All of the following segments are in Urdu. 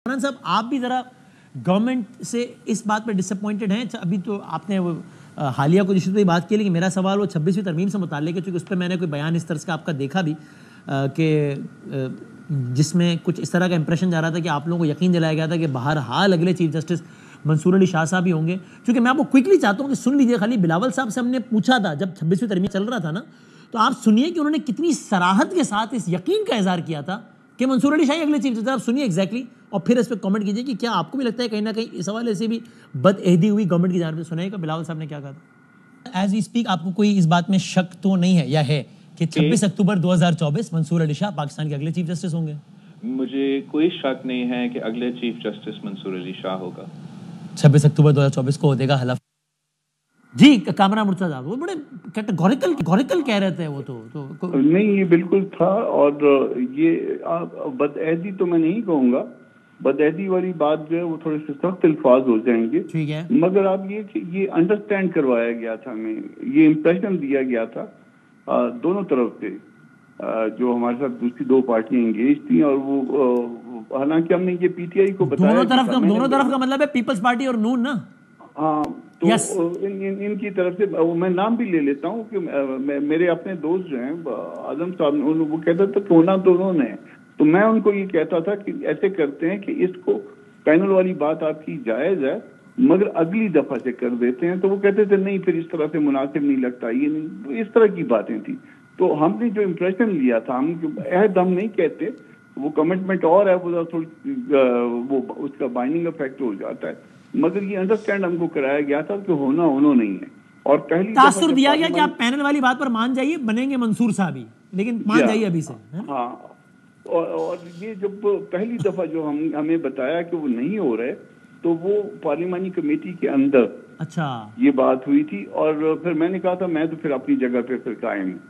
عمران صاحب آپ بھی ذرا گورنمنٹ سے اس بات پر ڈس اپوائنٹڈ ہیں؟ ابھی تو آپ نے وہ حالیہ کو جس پہ بات کی، لیکن میرا سوال وہ 26ویں ترمیم سے متعلق ہے، چونکہ اس پہ میں نے کوئی بیان اس طرح کا آپ کا دیکھا بھی کہ جس میں کچھ اس طرح کا امپریشن جا رہا تھا کہ آپ لوگوں کو یقین دلایا گیا تھا کہ بہرحال اگلے چیف جسٹس منصور علی شاہ صاحب ہی ہوں گے. چونکہ میں آپ کو کوئکلی چاہتا ہوں کہ سن لیجئے، خالی بلاول صاحب سے ہم نے پوچھا تھا جب 26ویں ترمیم چل رہا تھا نا، تو آپ سنیے کہ انہوں نے کتنی صراحت کے ساتھ اس یقین کا اظہار کیا تھا کہ منصور علی شاہ اگلے چیف جسٹس. آپ سنیے ایگزیکٹلی اور پھر اس پہ کامنٹ کیجئے کہ کیا آپ کو بھی لگتا ہے کہیں نہ کہیں اس حوالے سے بھی بد عہدی ہوئی گورنمنٹ کی جانب سے. سنائے گا بلاول صاحب نے کیا کہا تھا. ایز وی اسپیک آپ کو کوئی اس بات میں شک تو نہیں ہے یا ہے کہ 26 اکتوبر 2024 منصور علی شاہ پاکستان کے اگلے چیف جسٹس ہوں گے؟ مجھے کوئی شک نہیں ہے کہ اگلے چیف جسٹس منصور علی شاہ ہوگا. 26 اکتوبر 2024 کو دے گا حلف. جی کامران مرتضیٰ صاحب وہ بڑے کیٹیگوریکل کہہ رہے تھے. وہ تو نہیں، یہ بالکل تھا. اور یہ بدعہدی تو میں نہیں کہوں گا، بدعہدی والی بات جو ہے وہ تھوڑے سے سخت الفاظ ہو جائیں گے. ٹھیک ہے، مگر آپ یہ کہ یہ انڈرسٹینڈ کروایا گیا تھا، ہمیں یہ امپریشن دیا گیا تھا دونوں طرف سے، جو ہمارے ساتھ دوسری دو پارٹیاں انگیج تھیں. اور وہ حالانکہ ہم نے یہ پی ٹی آئی کو بتایا دونوں طرف کا مطلب ہے پیپلز پارٹی اور نون نا. ہاں، تو ان کی طرف سے میں نام بھی لے لیتا ہوں کہ میرے اپنے دوست جو ہیں اعظم صاحب، وہ کہتا تھا کہ ہونا تو انہوں نے، تو میں ان کو یہ کہتا تھا کہ ایسے کرتے ہیں کہ اس کو پینل والی بات آپ کی جائز ہے مگر اگلی دفعہ سے کر دیتے ہیں. تو وہ کہتے تھے نہیں پھر اس طرح سے مناسب نہیں لگتا، یہ نہیں، اس طرح کی باتیں تھیں. تو ہم نے جو امپریشن لیا تھا، ہم عہد ہم نہیں کہتے، وہ کمٹمنٹ اور ہے، وہ اس کا بائنڈنگ افیکٹ ہو جاتا ہے. مگر یہ انڈرسٹینڈ ہم کو کرایا گیا تھا کہ ہونا انہوں نہیں ہے. اور پہلی تاثر دیا گیا کہ آپ پینل والی بات پر مان جائیے، بنیں گے منصور صاحب ہی، لیکن مان جائیے ابھی سے. ہاں، اور یہ جب پہلی دفعہ جو ہمیں بتایا کہ وہ نہیں ہو رہے، تو وہ پارلیمانی کمیٹی کے اندر اچھا یہ بات ہوئی تھی. اور پھر میں نے کہا تھا میں تو پھر اپنی جگہ پہ پھر قائم ہوں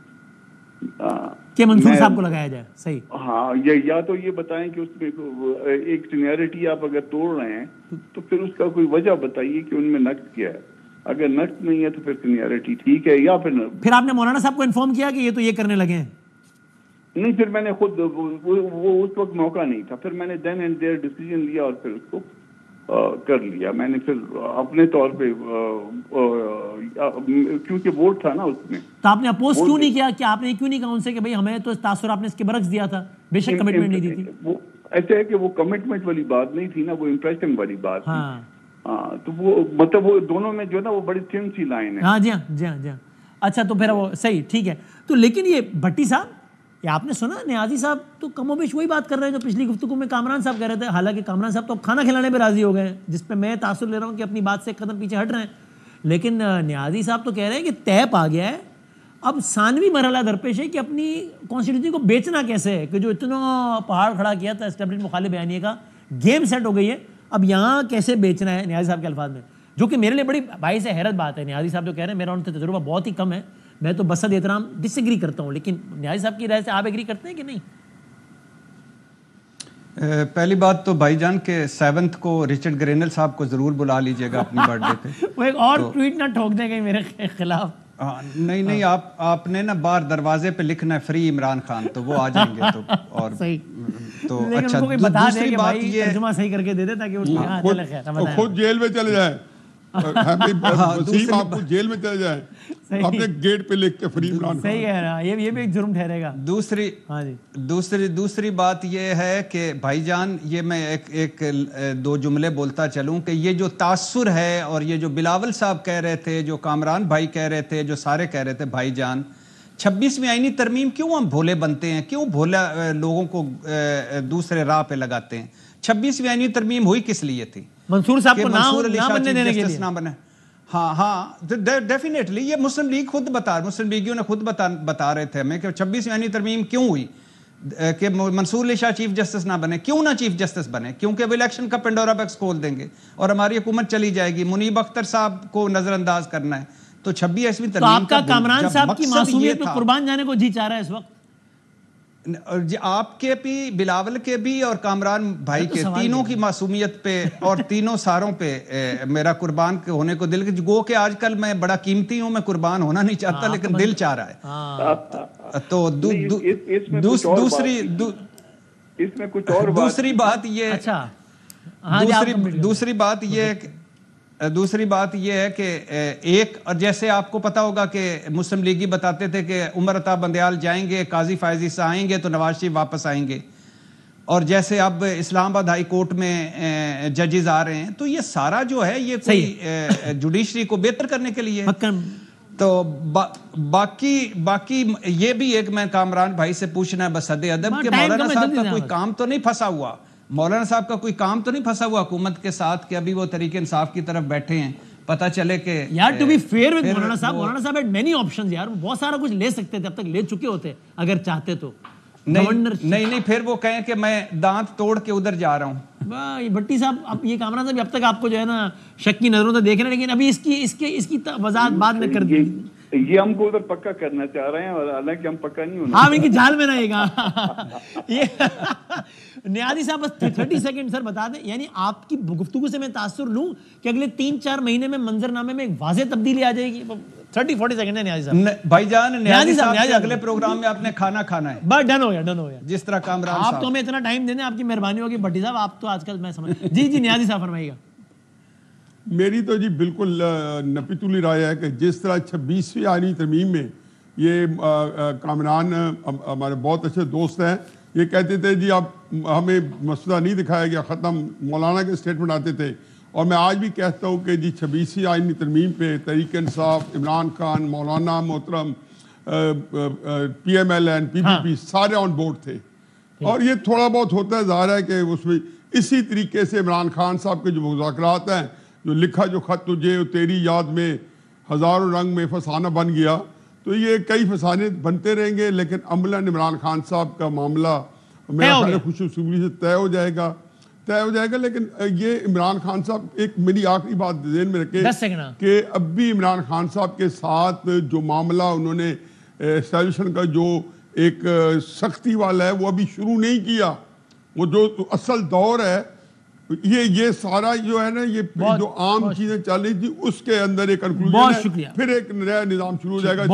کہ منصور صاحب کو لگایا جائے. صحیح. ہاں، یا تو یہ بتائیں کہ اس میں ایک سینیئرٹی آپ اگر توڑ رہے ہیں تو پھر اس کا کوئی وجہ بتائیے کہ ان میں نقص کیا ہے. اگر نقص نہیں ہے تو پھر سینیئرٹی ٹھیک ہے، یا پھر آپ نے مولانا صاحب کو انفارم کیا کہ یہ تو یہ کرنے لگے ہیں؟ نہیں، پھر میں نے خود وہ اس وقت موقع نہیں تھا، پھر میں نے دین اینڈ دیئر ڈیسیژن لیا اور پھر اس کو کر لیا. میں نے پھر اپنے طور پہ کیونکہ ووٹ تھا نا اس میں. تو آپ نے اپوز کیوں نہیں کیا؟ کہ آپ نے کیوں نہیں کہا ان سے کہ بھئی ہمیں تو تاثر آپ نے اس کے برعکس دیا تھا، بے شک کمٹمنٹ نہیں دی تھی. وہ ایسا ہے کہ وہ کمٹمنٹ والی بات نہیں تھی نا، وہ امپریشن والی بات تھی. ہاں، تو وہ مطلب وہ دونوں میں جو ہے نا وہ بڑی تھن سی لائن ہے. ہاں جی ہاں. اچھا تو پھر وہ صحیح ٹھیک ہے. تو لیکن یہ بھٹی صاحب، یہ آپ نے سنا نیازی صاحب تو کم و بیش وہی بات کر رہے ہیں جو پچھلی گفتگو میں کامران صاحب کہہ رہے تھے. حالانکہ کامران صاحب تو کھانا کھلانے پہ راضی ہو گئے ہیں، جس پہ میں تاثر لے رہا ہوں کہ اپنی بات سے ایک قدم پیچھے ہٹ رہے ہیں. لیکن نیازی صاحب تو کہہ رہے ہیں کہ طیب آ گیا ہے، اب ثانوی مرحلہ درپیش ہے کہ اپنی کانسٹیٹیوشن کو بیچنا کیسے ہے، کہ جو اتنا پہاڑ کھڑا کیا تھا اسٹیبلش مخالف بیانیے کا، گیم سیٹ ہو گئی ہے، اب یہاں کیسے بیچنا ہے نیازی صاحب کے الفاظ میں. جو کہ میرے لیے بڑی باعث حیرت بات ہے. نیازی صاحب جو کہہ رہے ہیں میرا ان سے تجربہ بہت ہی کم ہے، میں تو بصد احترام ڈس ایگری کرتا ہوں، لیکن نیازی صاحب کی رائے سے آپ ایگری کرتے ہیں کہ نہیں؟ پہلی بات تو بھائی جان کے 7 کو رچرڈ گرینل صاحب کو ضرور بلا لیجئے گا اپنی برتھ ڈے پہ. وہ ایک اور ٹویٹ نہ ٹھوک دیں گے میرے خلاف. نہیں، آپ نے نا باہر دروازے پہ لکھنا ہے فری عمران خان، تو وہ آ جائیں گے. تو اور تو اچھا دوسری بات یہ ترجمہ صحیح کر کے دے دے تاکہ وہ خود جیل میں چلے جائیں، وسیم آپ کو جیل میں چلے جائیں، اپنے گیٹ پہ لکھ کے فری عمران خان. صحیح ہے نا، یہ بھی ایک جرم ٹھہرے گا. دوسری بات یہ ہے کہ بھائی جان، یہ میں ایک دو جملے بولتا چلوں کہ یہ جو تاثر ہے اور یہ جو بلاول صاحب کہہ رہے تھے، جو کامران بھائی کہہ رہے تھے، جو سارے کہہ رہے تھے، بھائی جان 26ویں آئینی ترمیم کیوں ہم بھولے بنتے ہیں، کیوں بھولا لوگوں کو دوسرے راہ پہ لگاتے ہیں. 26ویں آئینی ترمیم ہوئی کس لیے تھی؟ منصور صاحب کو نہ بننے دینے کے لیے. ہاں ڈیفینیٹلی یہ مسلم لیگ خود مسلم لیگیوں نے خود بتا رہے تھے ہمیں کہ 26ویں آئینی ترمیم کیوں ہوئی کہ منصور علی شاہ چیف جسٹس نہ بنے. کیوں نہ چیف جسٹس بنے؟ کیونکہ وہ الیکشن کا پنڈورا باکس کھول دیں گے اور ہماری حکومت چلی جائے گی. منیب اختر صاحب کو نظر انداز کرنا ہے. تو 26ویں ترمیم آپ کا کامران صاحب کی معصومیت پہ قربان جانے کو جی چاہ رہا ہے اس وقت. آپ کے بھی، بلاول کے بھی اور کامران بھائی کے، تینوں کی معصومیت پہ اور تینوں ساروں پہ میرا قربان ہونے کو دل، گو کہ آج کل میں بڑا قیمتی ہوں، میں قربان ہونا نہیں چاہتا لیکن دل چاہ رہا ہے. تو دوسری بات یہ، دوسری بات یہ ہے کہ ایک، اور جیسے آپ کو پتا ہوگا کہ مسلم لیگی بتاتے تھے کہ عمر عطا بندیال جائیں گے، قاضی فائزی سے آئیں گے تو نواز شریف واپس آئیں گے، اور جیسے اب اسلام آباد ہائی کورٹ میں ججز آ رہے ہیں، تو یہ سارا جو ہے یہ کوئی جوڈیشری کو بہتر کرنے کے لیے، تو باقی یہ بھی ایک میں کامران بھائی سے پوچھنا ہے بسد ادب کہ مولانا صاحب کا کوئی کام تو نہیں پھنسا ہوا، مولانا صاحب کا کوئی کام تو نہیں پھنسا ہوا حکومت کے ساتھ کہ ابھی وہ تحریک انصاف کی طرف بیٹھے ہیں، پتہ چلے کہ یار ٹو بی فیئر ود مولانا صاحب had many options یار، بہت سارا کچھ لے سکتے تھے، اب تک لے چکے ہوتے اگر چاہتے تو. نہیں پھر وہ کہیں کہ میں دانت توڑ کے ادھر جا رہا ہوں. بھٹی صاحب اب یہ کامران صاحب اب تک آپ کو جو ہے نا شک کی نظروں سے دیکھ رہے ہیں، لیکن ابھی اس کی وضاحت بعد میں کر دیں. یہ ہم کو ادھر پکا کرنا چاہ رہے ہیں اور حالانکہ ہم پکا نہیں ہونا. آپ ان کی جال میں رہے گا. نیازی صاحب بس 30 سیکنڈ سر بتا دیں، یعنی آپ کی گفتگو سے میں تاثر لوں کہ اگلے 3-4 مہینے میں منظرنامے میں ایک واضح تبدیلی آ جائے گی. 30-40 سیکنڈ ہے نیازی صاحب. بھائی جان نیازی صاحب سے اگلے پروگرام میں آپ نے کھانا ہے. بس ڈن ہو گیا. جس طرح کامران صاحب آپ تو ہمیں اتنا ٹائم دینے، آپ کی مہربانی ہوگی. بھٹی صاحب آپ تو آج کل میں سمجھ جی نیازی صاحب فرمائیے گا. میری تو جی بالکل نپیتلی رائے ہے کہ جس طرح 26ویں آئینی ترمیم میں یہ کامران ہمارے بہت اچھے دوست ہیں، یہ کہتے تھے جی اب ہمیں مسودہ نہیں دکھایا گیا، ختم، مولانا کے اسٹیٹمنٹ آتے تھے، اور میں آج بھی کہتا ہوں کہ جی 26ویں آئینی ترمیم پہ تحریک انصاف، عمران خان، مولانا محترم، پی ایم ایل این، پی پی پی سارے آن بورڈ تھے. اور یہ تھوڑا بہت ہوتا ہے، ظاہر ہے کہ اس میں اسی طریقے سے عمران خان صاحب کے جو مذاکرات ہیں، جو لکھا جو خط تجھے تیری یاد میں ہزاروں رنگ میں فسانہ بن گیا، تو یہ کئی فسانے بنتے رہیں گے، لیکن عملاً عمران خان صاحب کا معاملہ میرا خیال خوشی سے طے ہو جائے گا. لیکن یہ عمران خان صاحب، ایک میری آخری بات ذہن میں رکھے کہ اب بھی عمران خان صاحب کے ساتھ جو معاملہ انہوں نے اسٹیبلشن کا جو ایک سختی والا ہے وہ ابھی شروع نہیں کیا. وہ جو اصل دور ہے، یہ سارا جو ہے نا، یہ جو عام چیزیں چل رہی تھی اس کے اندر ایک کنکلوژن ہے، پھر ایک نیا نظام شروع ہو جائے گا.